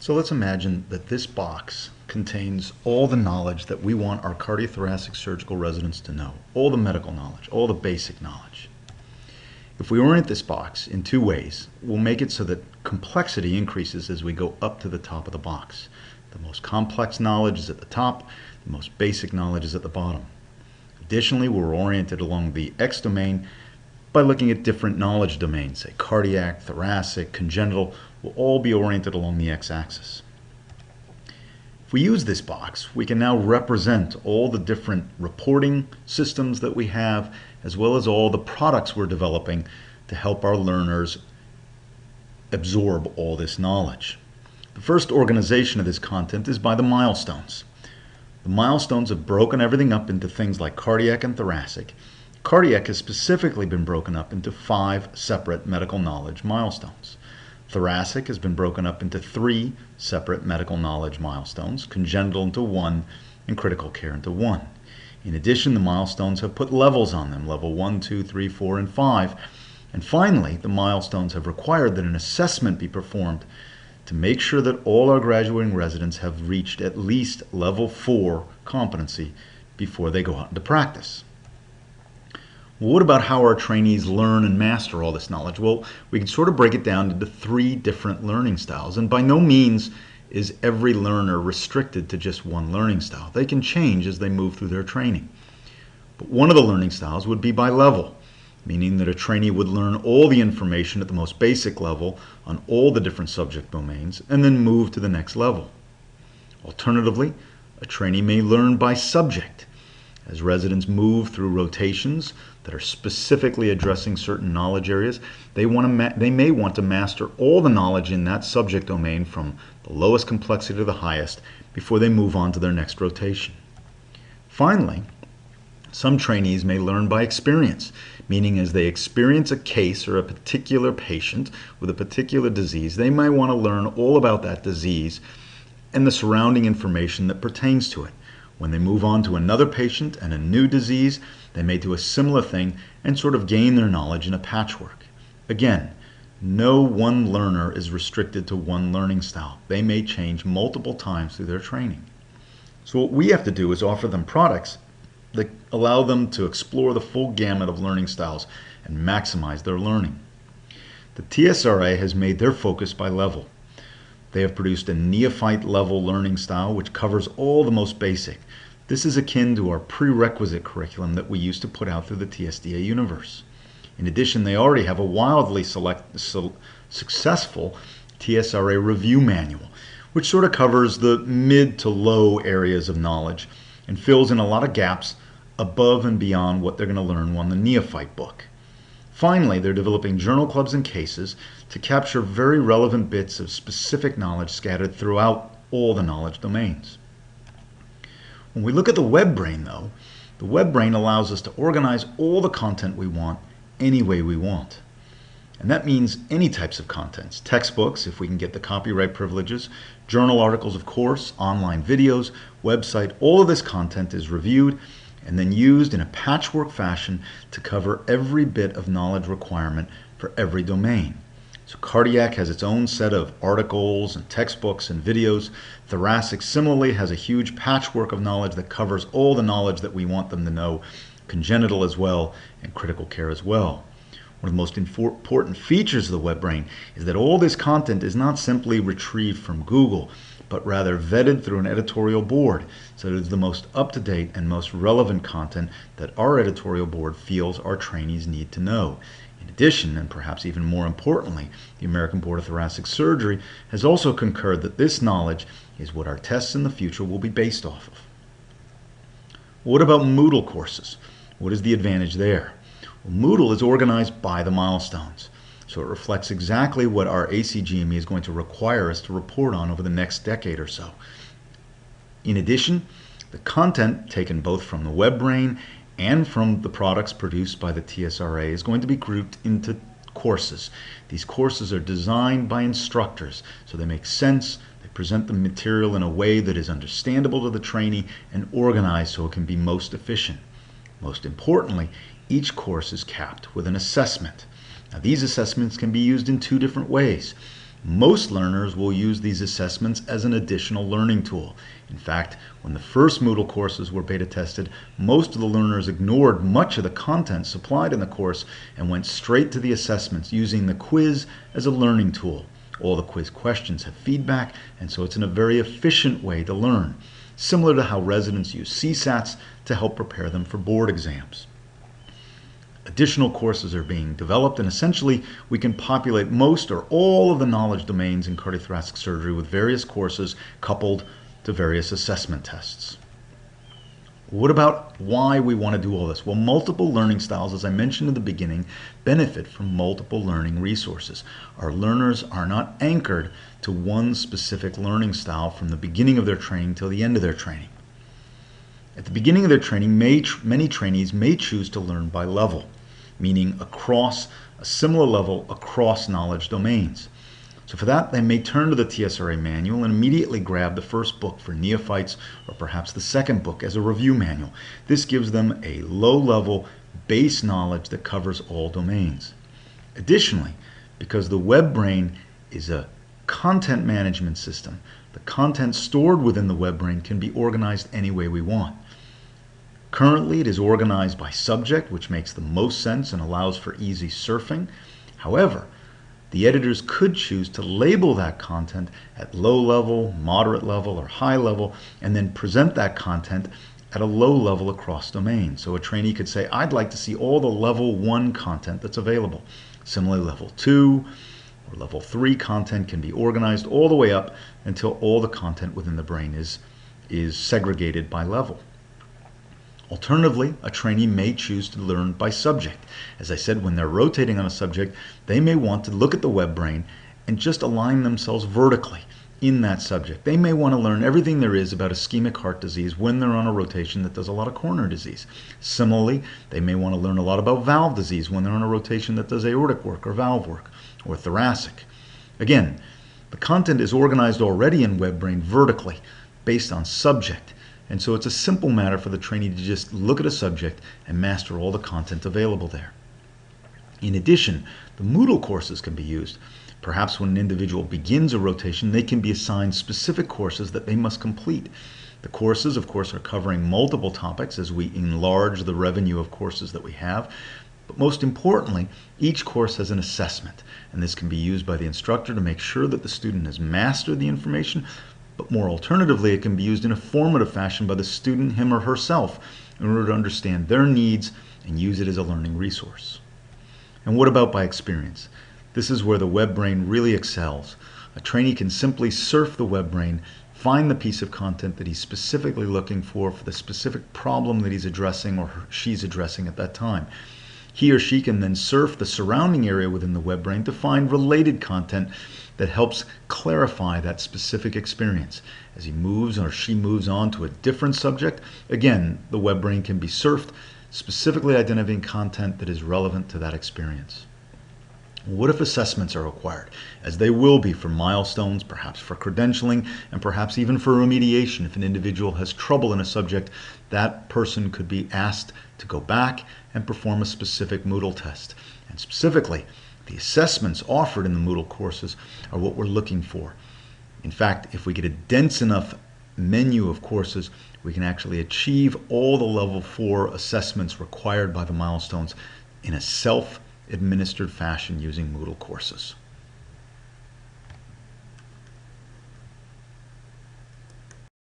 So let's imagine that this box contains all the knowledge that we want our cardiothoracic surgical residents to know, all the medical knowledge, all the basic knowledge. If we orient this box in two ways, we'll make it so that complexity increases as we go up to the top of the box. The most complex knowledge is at the top, the most basic knowledge is at the bottom. Additionally, we're oriented along the X domain by looking at different knowledge domains, say cardiac, thoracic, congenital, will all be oriented along the x-axis. If we use this box, we can now represent all the different reporting systems that we have, as well as all the products we're developing to help our learners absorb all this knowledge. The first organization of this content is by the milestones. The milestones have broken everything up into things like cardiac and thoracic. Cardiac has specifically been broken up into 5 separate medical knowledge milestones. Thoracic has been broken up into 3 separate medical knowledge milestones, congenital into 1, and critical care into 1. In addition, the milestones have put levels on them, level 1, 2, 3, 4, and 5. And finally, the milestones have required that an assessment be performed to make sure that all our graduating residents have reached at least level 4 competency before they go out into practice. Well, what about how our trainees learn and master all this knowledge? Well, we can sort of break it down into 3 different learning styles, and by no means is every learner restricted to just one learning style. They can change as they move through their training. But one of the learning styles would be by level, meaning that a trainee would learn all the information at the most basic level on all the different subject domains and then move to the next level. Alternatively, a trainee may learn by subject. As residents move through rotations that are specifically addressing certain knowledge areas, they may want to master all the knowledge in that subject domain from the lowest complexity to the highest before they move on to their next rotation. Finally, some trainees may learn by experience, meaning as they experience a case or a particular patient with a particular disease, they might want to learn all about that disease and the surrounding information that pertains to it. When they move on to another patient and a new disease, they may do a similar thing and sort of gain their knowledge in a patchwork. Again, no one learner is restricted to one learning style. They may change multiple times through their training. So what we have to do is offer them products that allow them to explore the full gamut of learning styles and maximize their learning. The TSRA has made their focus by level. They have produced a neophyte level learning style which covers all the most basic. This is akin to our prerequisite curriculum that we used to put out through the TSDA universe. In addition, they already have a wildly successful TSRA review manual, which sort of covers the mid to low areas of knowledge and fills in a lot of gaps above and beyond what they're going to learn on the neophyte book. Finally, they're developing journal clubs and cases to capture very relevant bits of specific knowledge scattered throughout all the knowledge domains. When we look at the WebBrain, though, the WebBrain allows us to organize all the content we want any way we want. And that means any types of contents, textbooks, if we can get the copyright privileges, journal articles, of course, online videos, website, all of this content is reviewed and then used in a patchwork fashion to cover every bit of knowledge requirement for every domain. So cardiac has its own set of articles and textbooks and videos. Thoracic similarly has a huge patchwork of knowledge that covers all the knowledge that we want them to know, congenital as well, and critical care as well. One of the most important features of the WebBrain is that all this content is not simply retrieved from Google, but rather vetted through an editorial board, so that it's the most up-to-date and most relevant content that our editorial board feels our trainees need to know. In addition, and perhaps even more importantly, the American Board of Thoracic Surgery has also concurred that this knowledge is what our tests in the future will be based off of. What about Moodle courses? What is the advantage there? Well, Moodle is organized by the milestones, so it reflects exactly what our ACGME is going to require us to report on over the next decade or so. In addition, the content taken both from the WebBrain and from the products produced by the TSRA is going to be grouped into courses. These courses are designed by instructors, so they make sense, they present the material in a way that is understandable to the trainee and organized so it can be most efficient. Most importantly, each course is capped with an assessment. Now, these assessments can be used in 2 different ways. Most learners will use these assessments as an additional learning tool. In fact, when the first Moodle courses were beta tested, most of the learners ignored much of the content supplied in the course and went straight to the assessments, using the quiz as a learning tool. All the quiz questions have feedback, and so it's in a very efficient way to learn, similar to how residents use CSATs to help prepare them for board exams. Additional courses are being developed, and essentially we can populate most or all of the knowledge domains in cardiothoracic surgery with various courses coupled to various assessment tests. What about why we want to do all this? Well, multiple learning styles, as I mentioned in the beginning, benefit from multiple learning resources. Our learners are not anchored to one specific learning style from the beginning of their training till the end of their training. At the beginning of their training, many trainees may choose to learn by level, meaning across a similar level across knowledge domains. So for that, they may turn to the TSRA manual and immediately grab the first book for neophytes, or perhaps the second book as a review manual. This gives them a low-level base knowledge that covers all domains. Additionally, because the WebBrain is a content management system, the content stored within the WebBrain can be organized any way we want. Currently, it is organized by subject, which makes the most sense and allows for easy surfing. However, the editors could choose to label that content at low level, moderate level, or high level, and then present that content at a low level across domains. So a trainee could say, I'd like to see all the level 1 content that's available. Similarly, level 2 or level 3 content can be organized all the way up until all the content within the brain is segregated by level. Alternatively, a trainee may choose to learn by subject. As I said, when they're rotating on a subject, they may want to look at the WebBrain and just align themselves vertically in that subject. They may want to learn everything there is about ischemic heart disease when they're on a rotation that does a lot of coronary disease. Similarly, they may want to learn a lot about valve disease when they're on a rotation that does aortic work or valve work or thoracic. Again, the content is organized already in WebBrain vertically based on subject. And so it's a simple matter for the trainee to just look at a subject and master all the content available there. In addition, the Moodle courses can be used. Perhaps when an individual begins a rotation, they can be assigned specific courses that they must complete. The courses, of course, are covering multiple topics as we enlarge the revenue of courses that we have. But most importantly, each course has an assessment, and this can be used by the instructor to make sure that the student has mastered the information. But more alternatively, it can be used in a formative fashion by the student, him or herself, in order to understand their needs and use it as a learning resource. And what about by experience? This is where the WebBrain really excels. A trainee can simply surf the WebBrain, find the piece of content that he's specifically looking for the specific problem that he's addressing or she's addressing at that time. He or she can then surf the surrounding area within the WebBrain to find related content that helps clarify that specific experience. As he moves or she moves on to a different subject, again, the WebBrain can be surfed, specifically identifying content that is relevant to that experience. What if assessments are required? As they will be for milestones, perhaps for credentialing, and perhaps even for remediation. If an individual has trouble in a subject, that person could be asked to go back and perform a specific Moodle test. And specifically, the assessments offered in the Moodle courses are what we're looking for. In fact, if we get a dense enough menu of courses, we can actually achieve all the level 4 assessments required by the milestones in a self-administered fashion using Moodle courses.